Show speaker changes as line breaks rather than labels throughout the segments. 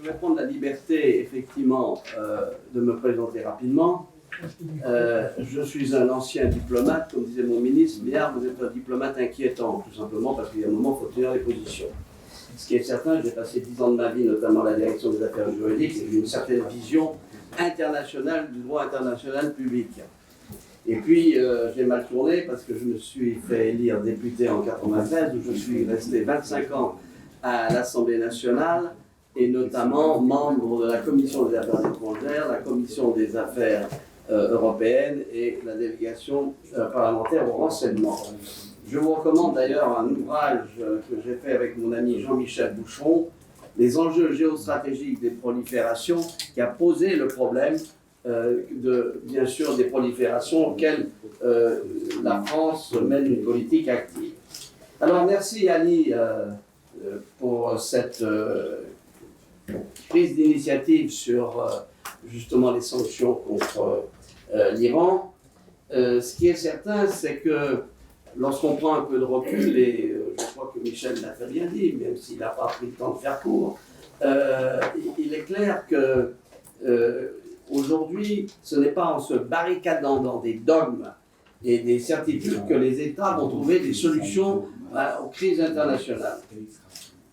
Je vais prendre la liberté, effectivement, de me présenter rapidement. Je suis un ancien diplomate, comme disait mon ministre, Biard, vous êtes un diplomate inquiétant, tout simplement parce qu'il y a un moment, il faut tenir les positions. Ce qui est certain, j'ai passé 10 ans de ma vie, notamment à la direction des affaires juridiques, et j'ai une certaine vision internationale du droit international public. Et puis, j'ai mal tourné parce que je me suis fait élire député en 1993, où je suis resté 25 ans à l'Assemblée nationale, et notamment membre de la Commission des affaires étrangères, la Commission des affaires européennes et la délégation parlementaire au renseignement. Je vous recommande d'ailleurs un ouvrage que j'ai fait avec mon ami Jean-Michel Boucheron, Les enjeux géostratégiques des proliférations, qui a posé le problème bien sûr des proliférations auxquelles la France mène une politique active. Alors merci Ali pour cette prise d'initiative sur justement les sanctions contre l'Iran. Ce qui est certain, c'est que lorsqu'on prend un peu de recul, et je crois que Michel l'a très bien dit, même s'il n'a pas pris le temps de faire court, il est clair que aujourd'hui, ce n'est pas en se barricadant dans des dogmes et des certitudes que les États vont trouver des solutions aux crises internationales.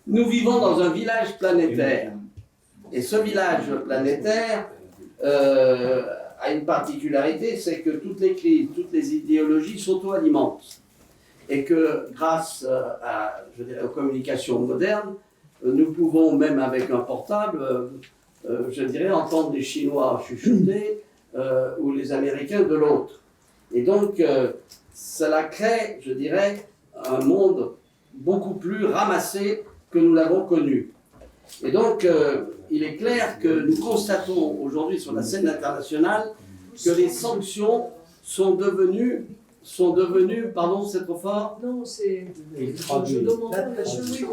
Nous vivons dans un village planétaire. Et ce village planétaire a une particularité, c'est que toutes les crises, toutes les idéologies s'auto-alimentent. Et que grâce aux communications modernes, nous pouvons, même avec un portable, entendre les Chinois chuchoter ou les Américains de l'autre. Et donc, cela crée, un monde beaucoup plus ramassé que nous l'avons connu. Et donc, il est clair que nous constatons aujourd'hui sur la scène internationale que les sanctions sont devenues, pardon, c'est trop fort?
Non, c'est...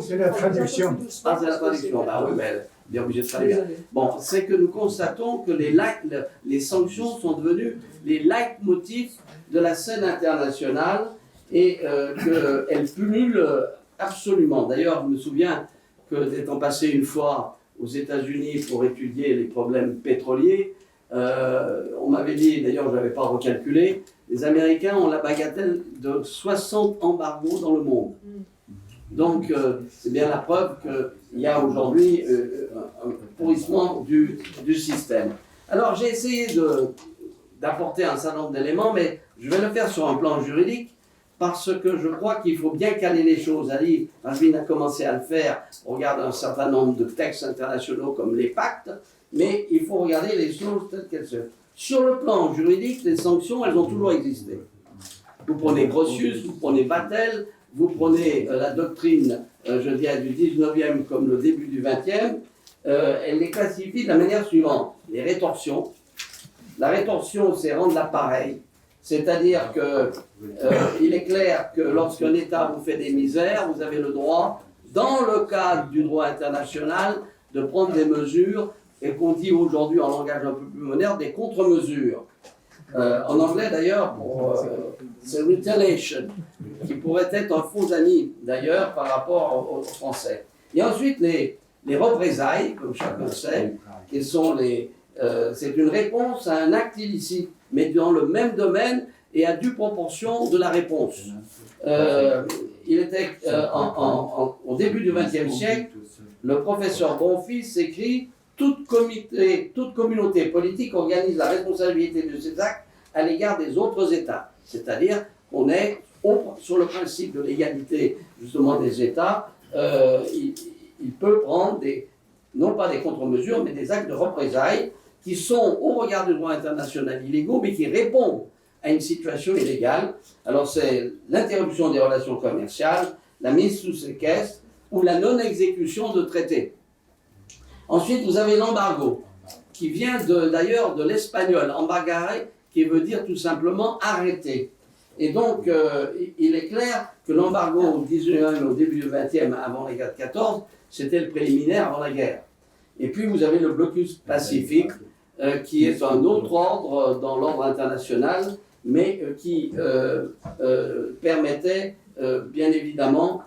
C'est la traduction.
Ah, c'est la traduction, bah oui, mais bien obligé de traduire. Bon, c'est que nous constatons que les sanctions sont devenues les leitmotifs de la scène internationale et qu'elles pullulent absolument. D'ailleurs, je me souviens que d'étant passé une fois aux États-Unis pour étudier les problèmes pétroliers, on m'avait dit, d'ailleurs je n'avais pas recalculé, les Américains ont la bagatelle de 60 embargos dans le monde. Donc c'est bien la preuve qu'il y a aujourd'hui un pourrissement du système. Alors j'ai essayé d'apporter un certain nombre d'éléments, mais je vais le faire sur un plan juridique, parce que je crois qu'il faut bien caler les choses. Ali Rajvin a commencé à le faire, on regarde un certain nombre de textes internationaux comme les pactes, mais il faut regarder les choses telles qu'elles sont. Sur le plan juridique, les sanctions, elles ont toujours existé. Vous prenez Grotius, vous prenez Vattel, vous prenez la doctrine, du 19e comme le début du 20e, elle les classifie de la manière suivante. Les rétorsions. La rétorsion, c'est rendre l'appareil. C'est-à-dire qu'il est clair que lorsqu'un État vous fait des misères, vous avez le droit, dans le cadre du droit international, de prendre des mesures, et qu'on dit aujourd'hui en langage un peu plus moderne, des contre-mesures. En anglais d'ailleurs, c'est retaliation, qui pourrait être un faux ami d'ailleurs par rapport aux Français. Et ensuite les représailles, comme chacun sait, qui sont c'est une réponse à un acte illicite, mais dans le même domaine et à due proportion de la réponse. Il était au début du XXe siècle, le professeur Bonfils écrit « toute communauté politique organise la responsabilité de ses actes à l'égard des autres États ». C'est-à-dire qu'on est sur le principe de l'égalité justement des États. Il peut prendre non pas des contre-mesures, mais des actes de représailles qui sont, au regard du droit international, illégaux, mais qui répondent à une situation illégale. Alors c'est l'interruption des relations commerciales, la mise sous séquestre ou la non-exécution de traités. Ensuite, vous avez l'embargo, qui vient d'ailleurs de l'espagnol, embargare, qui veut dire tout simplement arrêter. Et donc, il est clair que l'embargo au 19e, au début du 20e, avant les guerres de 14, c'était le préliminaire avant la guerre. Et puis, vous avez le blocus pacifique, qui est un autre ordre dans l'ordre international, mais qui permettait bien évidemment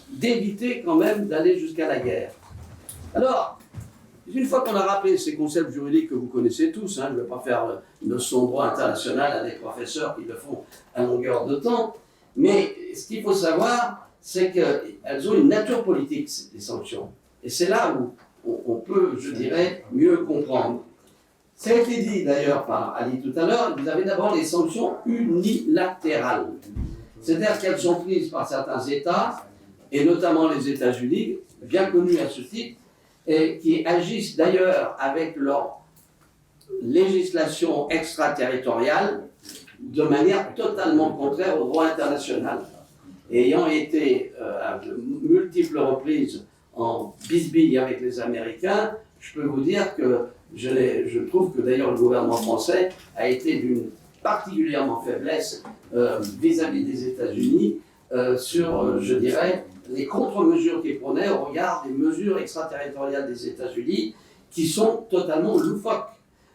d'éviter quand même d'aller jusqu'à la guerre. Alors, une fois qu'on a rappelé ces concepts juridiques que vous connaissez tous, hein, je ne vais pas faire une leçon de droit international à des professeurs qui le font à longueur de temps, mais ce qu'il faut savoir, c'est qu'elles ont une nature politique, les sanctions. Et c'est là où on peut, je dirais, mieux comprendre. Ça a été dit d'ailleurs par Ali tout à l'heure, vous avez d'abord les sanctions unilatérales. C'est-à-dire qu'elles sont prises par certains États, et notamment les États-Unis, bien connus à ce titre, et qui agissent d'ailleurs avec leur législation extraterritoriale de manière totalement contraire au droit international. Ayant été à de multiples reprises en bisbille avec les Américains, je peux vous dire que je trouve que d'ailleurs le gouvernement français a été d'une particulièrement faiblesse vis-à-vis des États-Unis sur, je dirais, les contre-mesures qu'ils prenaient au regard des mesures extraterritoriales des États-Unis qui sont totalement loufoques.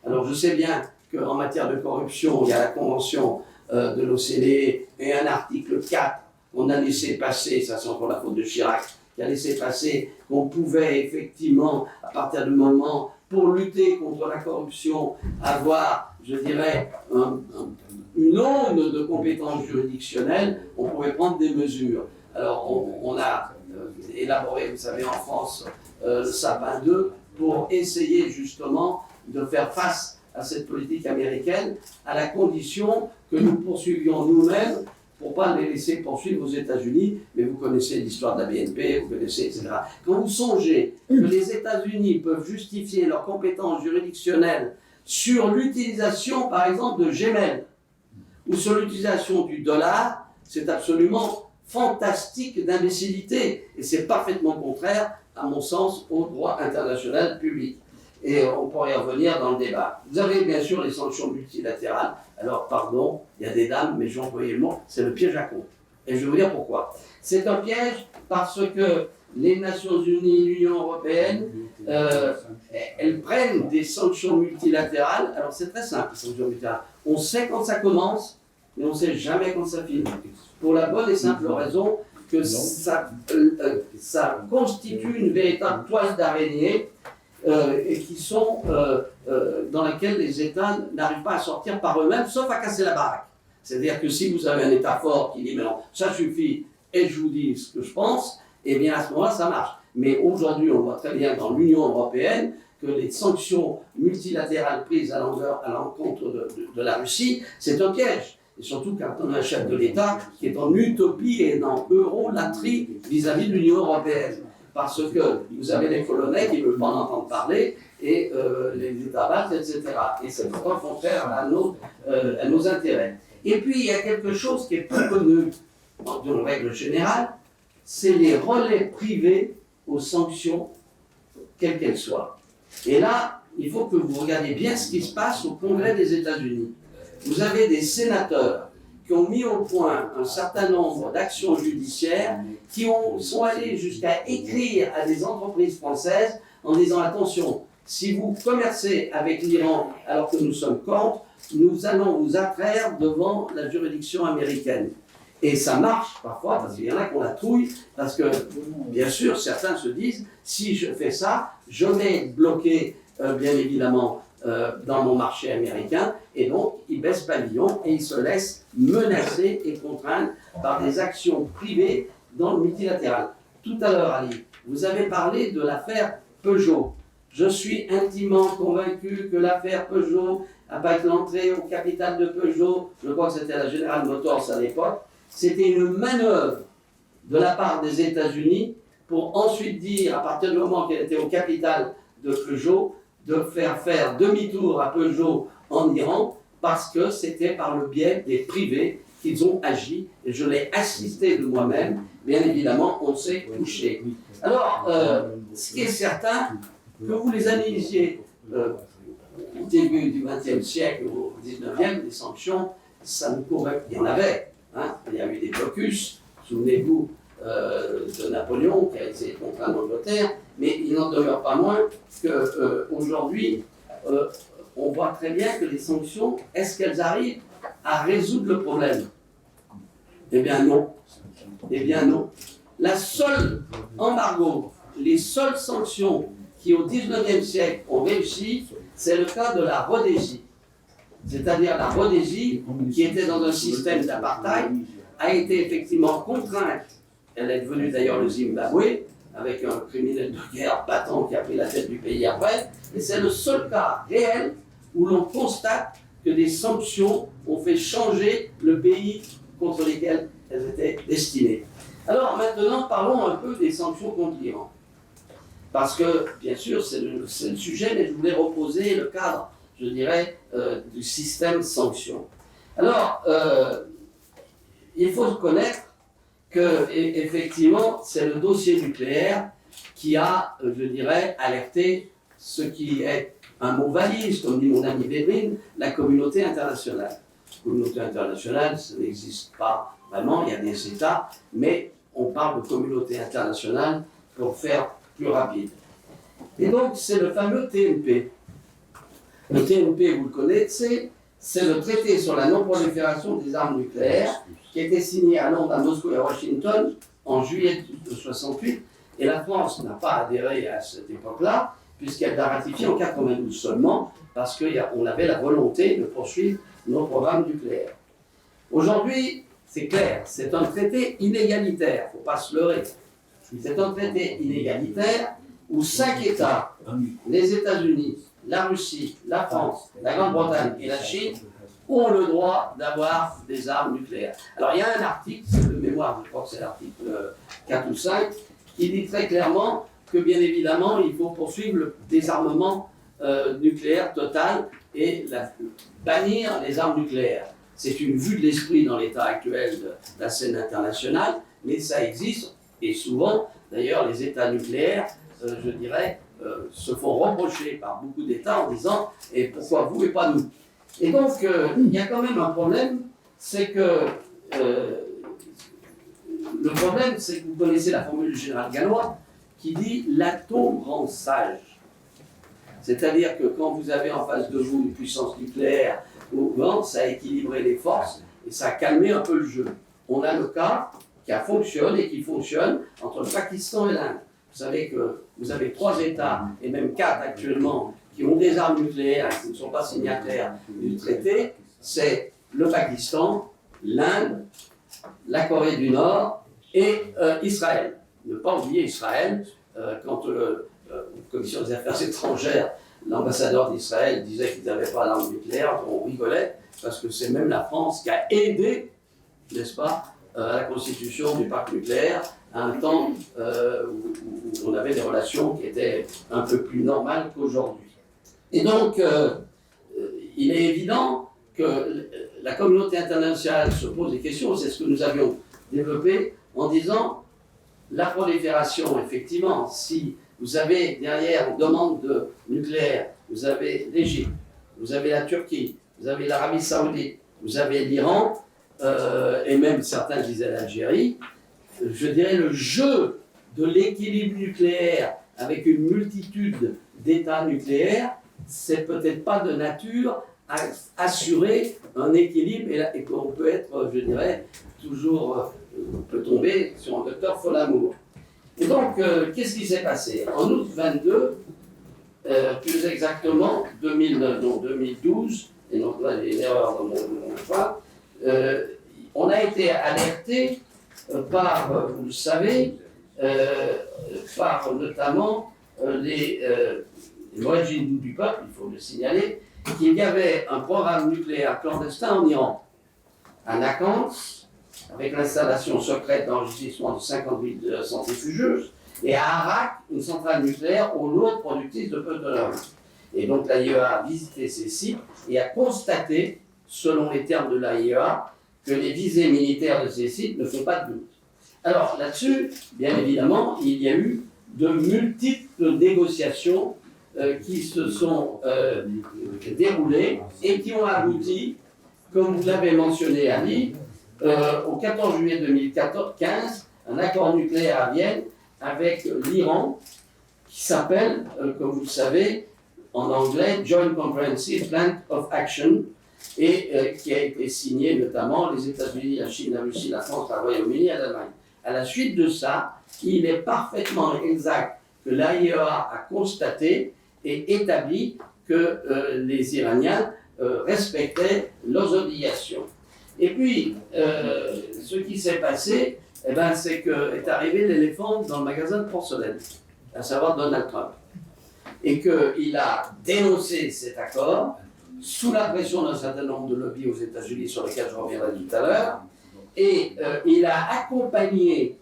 Alors je sais bien qu'en matière de corruption, il y a la convention de l'OCDE et un article 4 qu'on a laissé passer, ça c'est encore la faute de Chirac, qui a laissé passer qu'on pouvait effectivement, à partir du moment, pour lutter contre la corruption, avoir, je dirais, une onde de compétences juridictionnelles, on pouvait prendre des mesures. Alors on a élaboré, vous savez, en France, le Sapin 2 pour essayer justement de faire face à cette politique américaine, à la condition que nous poursuivions nous-mêmes pour ne pas les laisser poursuivre aux États-Unis, mais vous connaissez l'histoire de la BNP, vous connaissez, etc. Quand vous songez que les États-Unis peuvent justifier leurs compétences juridictionnelles sur l'utilisation, par exemple, de Gmail, ou sur l'utilisation du dollar, c'est absolument fantastique d'imbécilité, et c'est parfaitement contraire, à mon sens, au droit international public. Et on pourrait y revenir dans le débat. Vous avez bien sûr les sanctions multilatérales. Alors, pardon, il y a des dames, mais j'ai employé le mot, c'est le piège à compte. Et je vais vous dire pourquoi. C'est un piège parce que les Nations Unies, l'Union Européenne, elles prennent des sanctions multilatérales. Alors, c'est très simple, les sanctions multilatérales. On sait quand ça commence, mais on ne sait jamais quand ça finit. Pour la bonne et simple raison que ça constitue une véritable toile d'araignée et qui sont dans laquelle les États n'arrivent pas à sortir par eux-mêmes, sauf à casser la baraque. C'est-à-dire que si vous avez un État fort qui dit « mais non, ça suffit et je vous dis ce que je pense », eh bien à ce moment-là, ça marche. Mais aujourd'hui, on voit très bien dans l'Union européenne que les sanctions multilatérales prises à l'encontre de la Russie, c'est un piège. Et surtout quand on a un chef de l'État qui est en utopie et en eurolatrie vis-à-vis de l'Union européenne. Parce que vous avez les Polonais qui ne veulent pas en entendre parler, et les États baltes, etc. Et c'est pourquoi contraire à nos intérêts. Et puis, il y a quelque chose qui est peu connu, d'une règle générale, c'est les relais privés aux sanctions, quelles qu'elles soient. Et là, il faut que vous regardiez bien ce qui se passe au Congrès des États-Unis. Vous avez des sénateurs qui ont mis au point un certain nombre d'actions judiciaires qui sont allés jusqu'à écrire à des entreprises françaises en disant « Attention, si vous commercez avec l'Iran alors que nous sommes contre, nous allons vous attraire devant la juridiction américaine. » Et ça marche parfois, parce qu'il y en a qui ont la trouille, parce que, bien sûr, certains se disent « Si je fais ça, je vais bloquer, bien évidemment, dans mon marché américain, et donc ils baissent pavillon et ils se laissent menacer et contraindre par des actions privées dans le multilatéral. » Tout à l'heure, Ali, vous avez parlé de l'affaire Peugeot. Je suis intimement convaincu que l'affaire Peugeot, avec l'entrée au capital de Peugeot, je crois que c'était la General Motors à l'époque, c'était une manœuvre de la part des États-Unis pour ensuite dire, à partir du moment qu'elle était au capital de Peugeot, de faire demi-tour à Peugeot en Iran, parce que c'était par le biais des privés qu'ils ont agi, et je l'ai assisté de moi-même, bien évidemment, on s'est touché. Alors, ce qui est certain, que vous les analysiez au début du XXe siècle, au XIXe, les sanctions, ça nous convainc. Il y en avait, hein, il y a eu des blocus, souvenez-vous de Napoléon qui a été contraint d'Angleterre, mais il n'en demeure pas moins qu'aujourd'hui, on voit très bien que les sanctions, est-ce qu'elles arrivent à résoudre le problème? Eh bien non. Eh bien non. La seule embargo, les seules sanctions qui au XIXe siècle ont réussi, c'est le cas de la Rhodésie. C'est-à-dire la Rhodésie, qui était dans un système d'apartheid, a été effectivement contrainte. Elle est devenue d'ailleurs le Zimbabwe, avec un criminel de guerre patent qui a pris la tête du pays après. Et c'est le seul cas réel où l'on constate que des sanctions ont fait changer le pays contre lesquels elles étaient destinées. Alors maintenant, parlons un peu des sanctions contre l'Iran. Parce que, bien sûr, c'est le sujet, mais je voulais reposer le cadre, je dirais, du système sanctions. Alors, il faut reconnaître que, effectivement, c'est le dossier nucléaire qui a, je dirais, alerté ce qui est un mot valise, comme dit mon ami Védrine, la communauté internationale. La communauté internationale, ça n'existe pas vraiment, il y a des États, mais on parle de communauté internationale pour faire plus rapide. Et donc, c'est le fameux TNP. Le TNP, vous le connaissez, c'est le traité sur la non-prolifération des armes nucléaires qui a été signé à Londres, à Moscou et à Washington en juillet 1968. Et la France n'a pas adhéré à cette époque-là, puisqu'elle l'a ratifié en 1992 seulement, parce qu'on avait la volonté de poursuivre nos programmes nucléaires. Aujourd'hui, c'est clair, c'est un traité inégalitaire, il ne faut pas se leurrer. C'est un traité inégalitaire où 5 États, les États-Unis, la Russie, la France, la Grande-Bretagne et la Chine, ont le droit d'avoir des armes nucléaires. Alors il y a un article, c'est de mémoire, je crois que c'est l'article 4 ou 5, qui dit très clairement que bien évidemment il faut poursuivre le désarmement nucléaire total et bannir les armes nucléaires. C'est une vue de l'esprit dans l'état actuel de la scène internationale, mais ça existe, et souvent, d'ailleurs, les États nucléaires, je dirais, se font reprocher par beaucoup d'États en disant « et pourquoi vous et pas nous ?» Et donc, il y a quand même un problème, c'est que le problème, c'est que vous connaissez la formule du général Gallois qui dit « l'atome rend sage ». C'est-à-dire que quand vous avez en face de vous une puissance nucléaire, ça a équilibré les forces et ça a calmé un peu le jeu. On a le cas qui fonctionne et qui fonctionne entre le Pakistan et l'Inde. Vous savez que vous avez 3 États, et même 4 actuellement, qui ont des armes nucléaires et qui ne sont pas signataires du traité. C'est le Pakistan, l'Inde, la Corée du Nord et Israël. Ne pas oublier Israël, quand la Commission des Affaires étrangères, l'ambassadeur d'Israël disait qu'ils n'avaient pas d'armes nucléaires, on rigolait, parce que c'est même la France qui a aidé, n'est-ce pas, à la constitution du parc nucléaire, à un temps où on avait des relations qui étaient un peu plus normales qu'aujourd'hui. Et donc, il est évident que la communauté internationale se pose des questions, c'est ce que nous avions développé en disant la prolifération, effectivement, si vous avez derrière une demande de nucléaire, vous avez l'Égypte, vous avez la Turquie, vous avez l'Arabie Saoudite, vous avez l'Iran, et même certains disaient l'Algérie, je dirais le jeu de l'équilibre nucléaire avec une multitude d'États nucléaires, c'est peut-être pas de nature à assurer un équilibre et qu'on peut être, je dirais, toujours, on peut tomber sur un docteur Folamour. Et donc, qu'est-ce qui s'est passé? En août 22, plus exactement, 2012, et donc là, il y a une erreur dans mon choix, on a été alerté par, vous le savez, par notamment les origines du peuple, il faut le signaler, qu'il y avait un programme nucléaire clandestin en Iran, à Nakhans, avec l'installation secrète d'enregistrement de 58 centrifugeuses, et à Arak, une centrale nucléaire aux lourdes productrices de plutonium. Et donc l'AIEA a visité ces sites et a constaté, selon les termes de l'AIEA, que les visées militaires de ces sites ne font pas de doute. Alors là-dessus, bien évidemment, il y a eu de multiples négociations qui se sont déroulées et qui ont abouti, comme vous l'avez mentionné, Ali, au 14 juillet 2015, un accord nucléaire à Vienne avec l'Iran qui s'appelle, comme vous le savez, en anglais, Joint Comprehensive Plan of Action, et qui a été signé notamment les États-Unis, la Chine, la Russie, la France, le Royaume-Uni et l'Allemagne. À la suite de ça, il est parfaitement exact que l'AIEA a constaté et établi que les Iraniens respectaient leurs obligations. Et puis, ce qui s'est passé, eh ben, c'est qu'est arrivé l'éléphant dans le magasin de porcelaine, à savoir Donald Trump. Et qu'il a dénoncé cet accord sous la pression d'un certain nombre de lobbies aux États-Unis, sur lesquels je reviendrai tout à l'heure. Et il a accompagné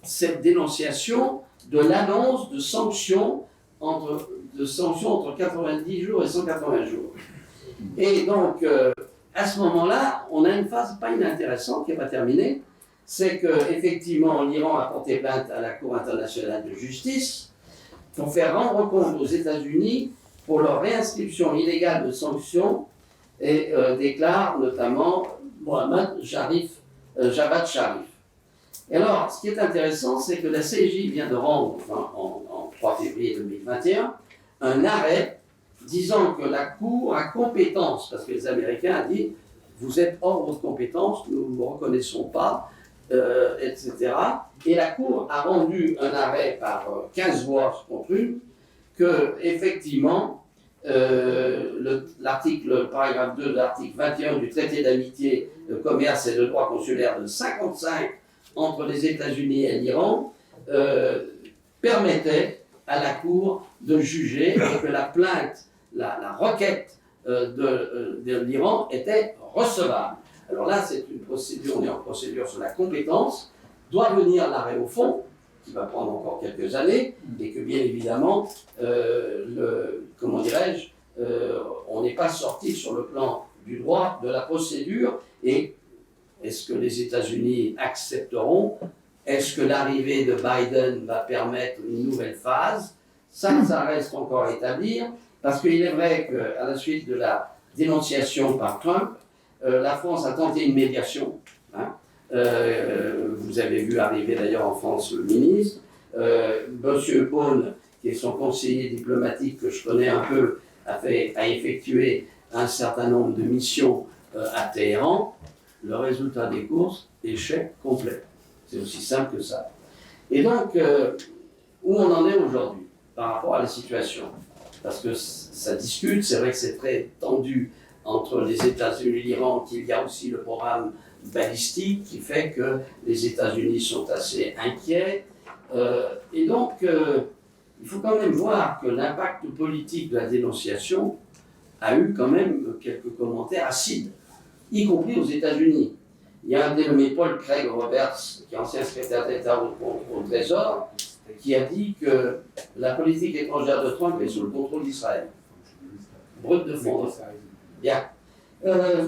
cette dénonciation de l'annonce de sanctions entre 90 jours et 180 jours. Et donc, à ce moment-là, on a une phase pas inintéressante qui n'est pas terminée, c'est qu'effectivement, l'Iran a porté plainte à la Cour internationale de justice pour faire rendre compte aux États-Unis pour leur réinscription illégale de sanctions et déclare notamment Javad Sharif. Et alors, ce qui est intéressant, c'est que la CJ vient de rendre, en 3 février 2021, un arrêt disant que la Cour a compétence, parce que les Américains ont dit « vous êtes hors votre compétence, nous ne vous reconnaissons pas », etc. Et la Cour a rendu un arrêt par 15 voix contre une, que, effectivement, le paragraphe 2 de l'article 21 du traité d'amitié, de commerce et de droit consulaire de 1955 entre les États-Unis et l'Iran permettait à la Cour de juger et que la plainte, la requête de l'Iran était recevable. Alors là, c'est une procédure, on est en procédure sur la compétence, doit venir l'arrêt au fond, qui va prendre encore quelques années, et que bien évidemment, on n'est pas sorti sur le plan du droit de la procédure, et est-ce que les États-Unis accepteront? Est-ce que l'arrivée de Biden va permettre une nouvelle phase? Ça reste encore à établir, parce qu'il est vrai qu'à la suite de la dénonciation par Trump, la France a tenté une médiation. Vous avez vu arriver d'ailleurs en France le ministre. Monsieur Beaune, qui est son conseiller diplomatique que je connais un peu, a effectué un certain nombre de missions à Téhéran. Le résultat des courses, échec complet. C'est aussi simple que ça. Et donc, où on en est aujourd'hui par rapport à la situation? Parce que ça discute, c'est vrai que c'est très tendu entre les États-Unis et l'Iran, qu'il y a aussi le programme balistique qui fait que les États-Unis sont assez inquiets. Et donc, il faut quand même voir que l'impact politique de la dénonciation a eu quand même quelques commentaires acides, y compris aux États-Unis. Il y a un dénommé Paul Craig Roberts, qui est ancien secrétaire d'État au Trésor, qui a dit que la politique étrangère de Trump est sous le contrôle d'Israël. Brut de fond. Bien.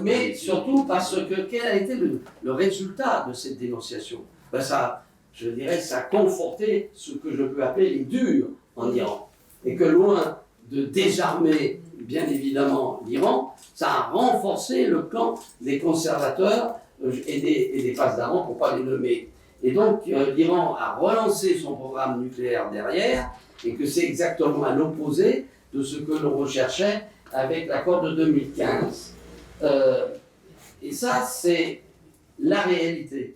Mais surtout parce que quel a été le résultat de cette dénonciation? Ben ça, je dirais, ça a conforté ce que je peux appeler les durs en Iran. Et que loin de désarmer, bien évidemment, l'Iran, ça a renforcé le camp des conservateurs et des passedarans, pour ne pas les nommer. Et donc, l'Iran a relancé son programme nucléaire derrière, et que c'est exactement à l'opposé de ce que l'on recherchait avec l'accord de 2015. Et ça, c'est la réalité.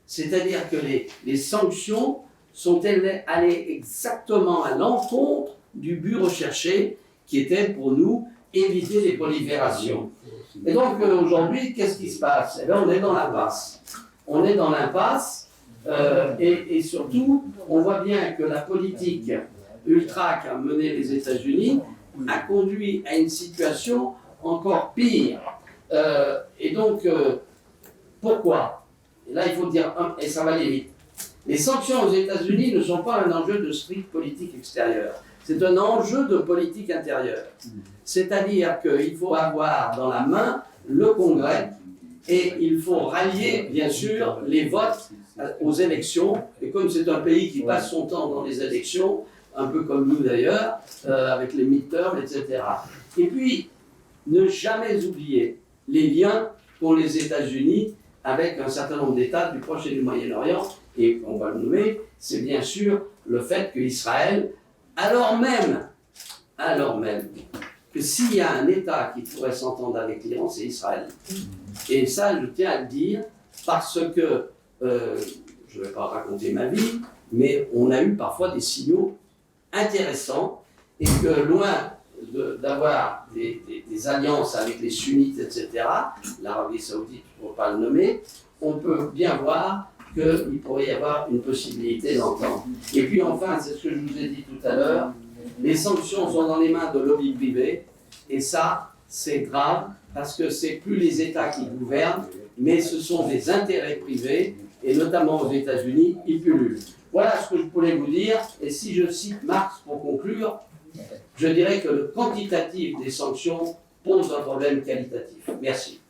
C'est-à-dire que les sanctions sont allées exactement à l'encontre du but recherché, qui était pour nous éviter les proliférations. Et donc aujourd'hui, qu'est-ce qui se passe? Eh bien, on est dans l'impasse. On est dans l'impasse, et surtout, on voit bien que la politique ultra qu'a menée les États-Unis a conduit à une situation encore pire. Et donc, pourquoi? Et là, il faut dire, et ça va aller vite. Les sanctions aux États-Unis ne sont pas un enjeu de strict politique extérieure. C'est un enjeu de politique intérieure. C'est-à-dire qu'il faut avoir dans la main le Congrès et il faut rallier, bien sûr, les votes aux élections. Et comme c'est un pays qui passe son temps dans les élections, un peu comme nous d'ailleurs, avec les midterms, etc. Et puis, ne jamais oublier les liens qu'ont les États-Unis avec un certain nombre d'États du Proche et du Moyen-Orient. Et on va le nommer, c'est bien sûr le fait qu'Israël, alors même que s'il y a un État qui pourrait s'entendre avec l'Iran, c'est Israël. Et ça, je tiens à le dire, parce que, je ne vais pas raconter ma vie, mais on a eu parfois des signaux intéressant et que loin d'avoir des alliances avec les sunnites, etc., l'Arabie saoudite, pour ne pas le nommer, on peut bien voir qu'il pourrait y avoir une possibilité d'entente. Et puis enfin, c'est ce que je vous ai dit tout à l'heure, les sanctions sont dans les mains de lobbies privés, et ça, c'est grave, parce que c'est plus les États qui gouvernent, mais ce sont des intérêts privés, et notamment aux États-Unis, ils pullulent. Voilà ce que je voulais vous dire, et si je cite Marx pour conclure, je dirais que le quantitatif des sanctions pose un problème qualitatif. Merci.